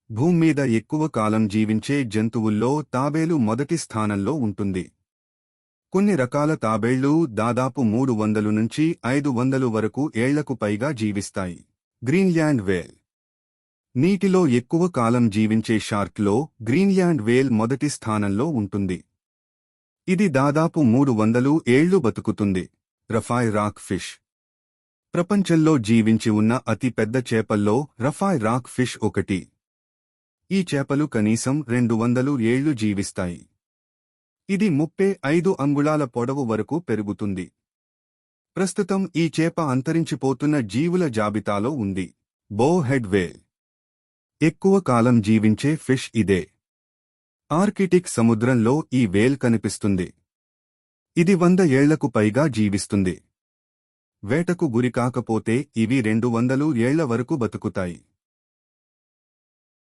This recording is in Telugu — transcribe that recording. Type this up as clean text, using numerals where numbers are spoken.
భూమి మీద ఎక్కువ కాలం జీవించే జంతువుల్లో తాబేలు మొదటి స్థానంలో ఉంటుంది. కొన్ని రకాల తాబేళ్లు దాదాపు 300 నుంచి 500 వరకు ఏళ్లకు పైగా జీవిస్తాయి. గ్రీన్ల్యాండ్ వేల్. నీటిలో ఎక్కువ కాలం జీవించే షార్క్లో గ్రీన్ల్యాండ్ వేల్ మొదటి స్థానంలో ఉంటుంది. ఇది దాదాపు 300 ఏళ్లు బతుకుతుంది. రఫాయ్ రాక్ ఫిష్. ప్రపంచంలో జీవించి ఉన్న అతి పెద్ద చేపల్లో రఫాయ్ రాక్ ఫిష్ ఒకటి. ఈ చేపలు కనీసం 200 ఏళ్లు జీవిస్తాయి. ఇది 35 అంగుళాల పొడవు వరకు పెరుగుతుంది. ప్రస్తుతం ఈ చేప అంతరించిపోతున్న జీవుల జాబితాలో ఉంది. బో హెడ్ వేల్. ఎక్కువ కాలం జీవించే ఫిష్ ఇదే. ఆర్కిటిక్ సముద్రంలో ఈ వేల్ కనిపిస్తుంది. ఇది 100 ఏళ్లకు పైగా జీవిస్తుంది. వేటకు గురికాకపోతే ఇవి 200 ఏళ్ల వరకు బతుకుతాయి.